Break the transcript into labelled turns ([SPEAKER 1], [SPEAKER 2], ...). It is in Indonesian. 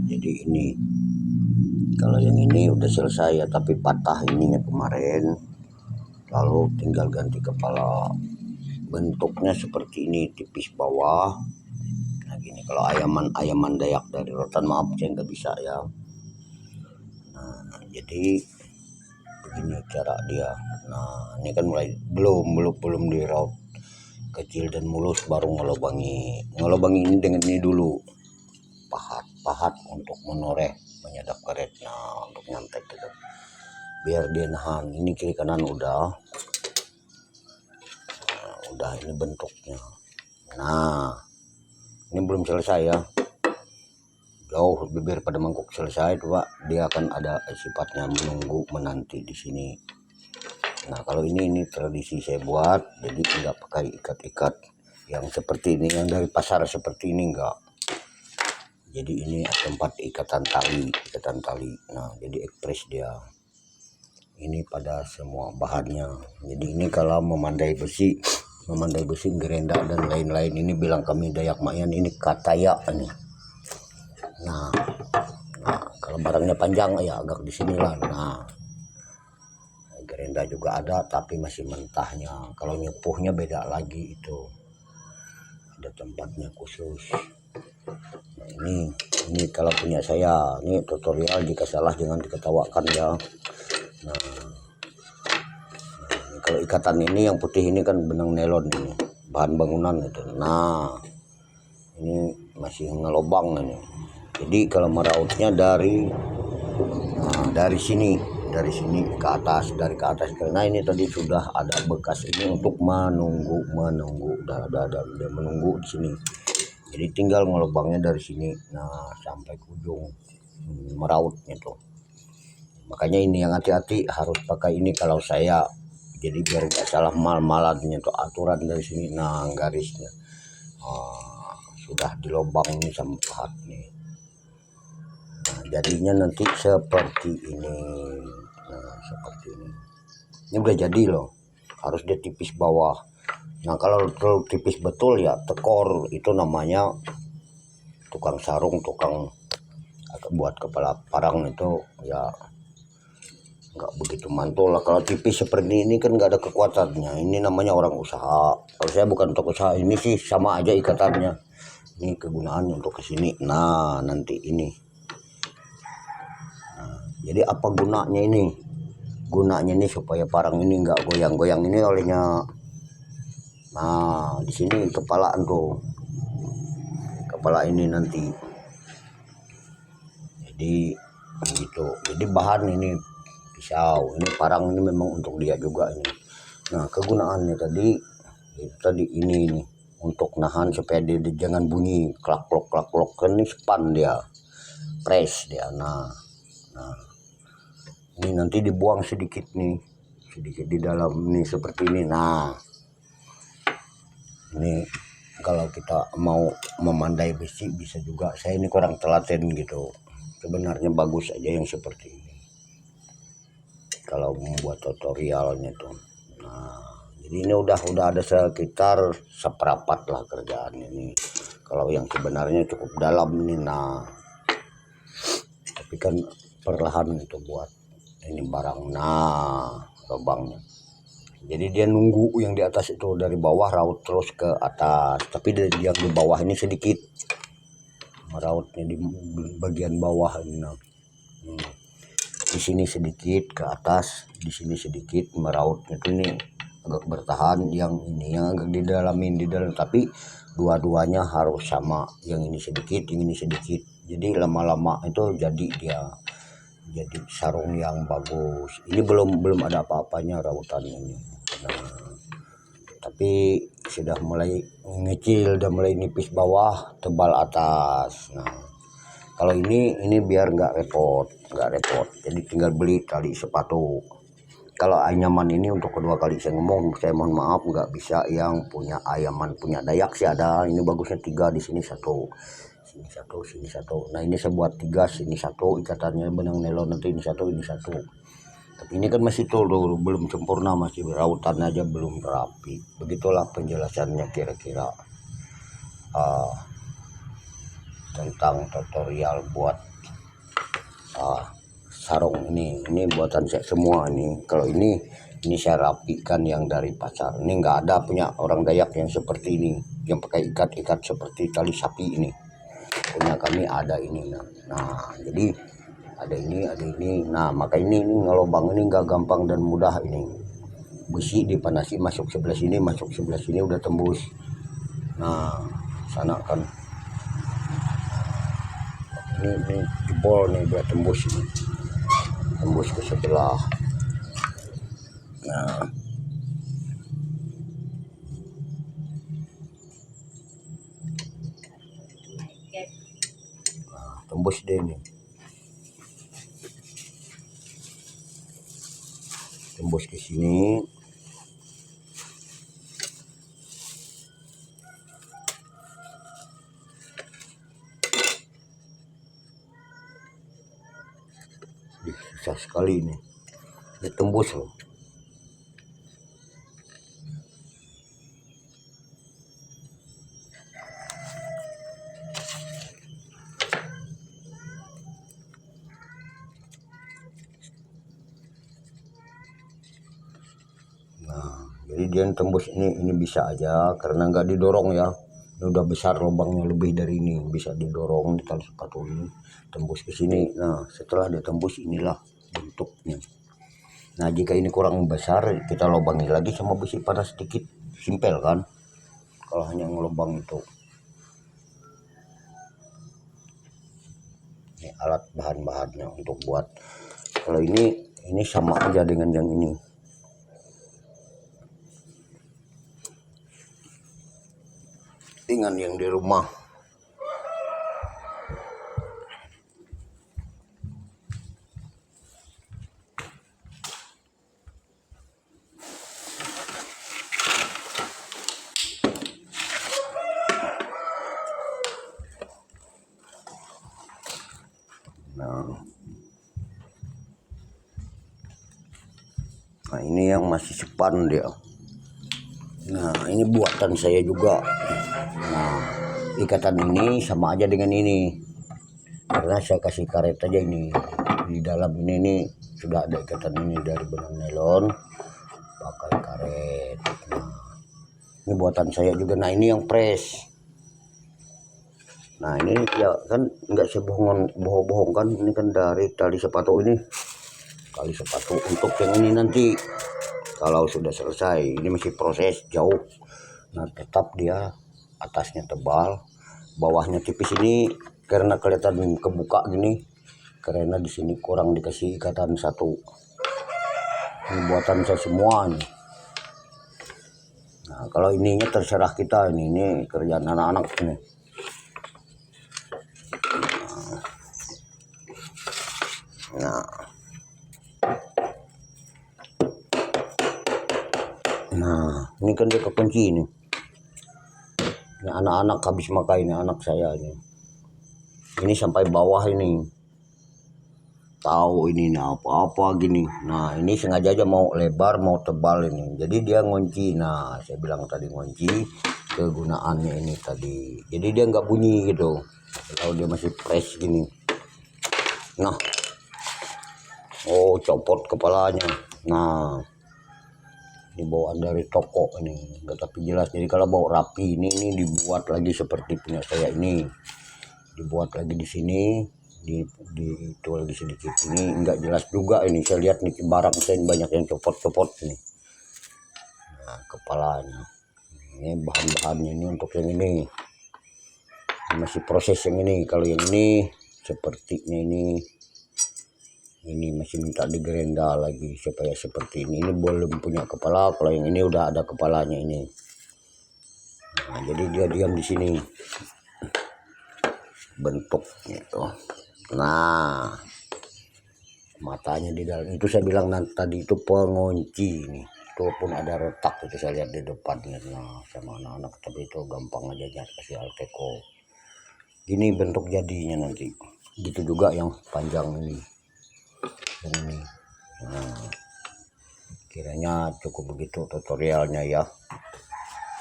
[SPEAKER 1] Jadi ini kalau yang ini udah selesai ya, tapi patah ininya kemarin, lalu tinggal ganti kepala. Bentuknya seperti ini, tipis bawah. Nah gini, kalau ayaman Dayak dari rotan, maaf saya nggak bisa ya. Nah jadi begini cara dia. Nah ini kan mulai belum diraut kecil dan mulus, baru ngelobangi ini dengan ini dulu, pahat untuk menoreh, menyadap karet. Nah untuk nyantek gitu, biar dia nahan. Ini kiri kanan udah ini bentuknya. Nah ini belum selesai ya, jauh bibir pada mangkuk selesai tuh Pak. Dia akan ada sifatnya menunggu menanti di sini. Nah kalau ini tradisi saya buat, jadi tidak pakai ikat-ikat yang seperti ini, yang dari pasar seperti ini enggak. Jadi ini tempat ikatan tali. Nah jadi ekspres dia. Ini pada semua bahannya. Jadi ini kalau memandai besi gerenda dan lain-lain, ini bilang kami Dayak Mayan, ini kataya nih. Nah kalau barangnya panjang ya agak di sinilah. Nah gerenda juga ada tapi masih mentahnya. Kalau nyepuhnya beda lagi, itu ada tempatnya khusus. Nah, ini kalau punya saya, ini tutorial, jika salah jangan diketawakan ya. Nah ini kalau ikatan ini yang putih ini kan benang nelon, ini bahan bangunan itu. Nah ini masih ngelobang ini. Jadi kalau merautnya dari sini ke atas, dari ke atas, karena ini tadi sudah ada bekas ini untuk menunggu dia menunggu di sini. Jadi tinggal ngelobangnya dari sini, nah sampai ke ujung merautnya tuh. Makanya ini yang hati-hati, harus pakai ini kalau saya, jadi biar nggak salah mal-malannya tuh, aturan dari sini. Nah garisnya sudah dilobang ini sama pahat nih. Nah jadinya nanti seperti ini. Nah seperti ini udah jadi loh, harus dia tipis bawah. Nah kalau terlalu tipis betul ya tekor, itu namanya tukang sarung, tukang buat kepala parang itu ya nggak begitu mantul lah. Kalau tipis seperti ini kan nggak ada kekuatannya, ini namanya orang usaha. Kalau saya bukan untuk usaha, ini sih sama aja ikatannya. Ini kegunaannya untuk kesini. Nah nanti ini, jadi apa gunanya ini? Gunanya ini supaya parang ini nggak goyang-goyang ini olehnya. Nah di sini kepala ini nanti. Jadi begitu. Jadi bahan ini pisau, ini parang ini memang untuk dia juga ini. Nah kegunaannya tadi ini untuk nahan supaya dia jangan bunyi klak klok kan, ini span dia, press dia. Nah ini nanti dibuang sedikit di dalam ini seperti ini. Nah ini kalau kita mau memandai besi bisa juga. Saya ini kurang telaten gitu, sebenarnya bagus aja yang seperti ini kalau membuat tutorialnya tuh. Nah jadi ini udah ada sekitar seperapat lah kerjaan ini. Kalau yang sebenarnya cukup dalam ini. Nah tapi kan perlahan itu buat ini barang. Nah lubangnya, jadi dia nunggu yang di atas itu dari bawah raut terus ke atas, tapi yang di bawah ini sedikit merautnya di bagian bawah ini. Nah di sini sedikit ke atas, di sini sedikit merautnya itu, ini agak bertahan. Yang ini yang agak didalamin di dalam, tapi dua-duanya harus sama, yang ini sedikit, yang ini sedikit. Jadi lama-lama itu jadi sarung yang bagus. Ini belum ada apa-apanya rautan ini. Nah, tapi sudah mulai ngecil, udah mulai nipis bawah, tebal atas. Nah kalau ini biar nggak repot, jadi tinggal beli tali sepatu. Kalau anyaman ini untuk kedua kali saya ngomong, saya mohon maaf nggak bisa yang punya ayaman, punya Dayak sih ada. Ini bagusnya 3, di sini 1, sini 1, sini 1. Nah ini saya buat 3, sini 1 ikatannya benang nelon, nanti ini 1, ini 1. Tapi ini kan masih dulu belum sempurna, masih rautan aja belum rapi. Begitulah penjelasannya kira-kira. tentang tutorial buat sarung ini buatan saya semua nih. Kalau ini saya rapikan yang dari pasar. Ini nggak ada punya orang Dayak yang seperti ini, yang pakai ikat-ikat seperti tali sapi ini. Punya kami ada ini. Nah jadi ada ini. Nah maka ini ngelobang ini nggak gampang dan mudah ini. Besi dipanasi masuk sebelah sini, masuk sebelah sini udah tembus. Nah sana kan ini jebol nih, udah tembus ini, tembus ke sebelah. Nah tembus deh nih, tembus ke sini. Susah sekali ini, tembus loh. Nah jadi dia tembus ini bisa aja karena nggak didorong ya. Ini udah besar lubangnya, lebih dari ini, bisa didorong di tali sepatu ini tembus ke sini. Nah setelah ditembus inilah bentuknya. Nah jika ini kurang besar kita lubangi lagi sama besi panas sedikit, simpel kan kalau hanya ngelubang itu. Ini alat bahan-bahannya untuk buat. Kalau ini sama aja dengan yang ini. Dengan yang di rumah. Nah ini yang masih sepan dia. Nah ini buatan saya juga. Nah ikatan ini sama aja dengan ini, karena saya kasih karet aja ini. Di dalam ini sudah ada ikatan ini dari benang nelon pakai karet. Nah ini buatan saya juga. Nah ini yang press. Nah ini ya kan nggak bohong kan, ini kan dari tali sepatu ini, tali sepatu untuk yang ini nanti kalau sudah selesai. Ini masih proses jauh. Nah tetap dia atasnya tebal, bawahnya tipis. Ini karena kelihatan kebuka gini karena di sini kurang dikasih ikatan satu. Ini buatan saya semua nih. Nah kalau ininya terserah kita, ini kerjaan anak-anak nih. Nah ini kan dia kekunci ini. Ini anak-anak habis makan, ini anak saya ini sampai bawah ini, tahu ini apa-apa gini. Nah ini sengaja aja mau lebar mau tebal ini, jadi dia ngunci. Nah saya bilang tadi ngunci kegunaannya ini tadi, jadi dia nggak bunyi gitu kalau dia masih fresh gini. Nah copot kepalanya. Nah ini bawaan dari toko ini, nggak tapi jelas. Jadi kalau bawa rapi ini dibuat lagi seperti punya saya ini, dibuat lagi di sini, di itu lagi sedikit. Ini nggak jelas juga ini. Saya lihat nih barang saya banyak yang copot-copot ini. Nah kepalanya ini, bahan-bahannya ini untuk yang ini masih proses yang ini. Kalau yang ini sepertinya ini masih minta digerenda lagi supaya seperti ini belum punya kepala. Kalau yang ini udah ada kepalanya ini. Nah, jadi dia diam di sini bentuknya itu. Nah matanya di dalam itu saya bilang tadi itu pengunci ini. Itu pun ada retak itu saya lihat di depannya. Nah sama anak-anak, tapi itu gampang aja kasih alteco. Gini bentuk jadinya nanti. Gitu juga yang panjang ini. Ini. Nah, kiranya cukup begitu tutorialnya ya.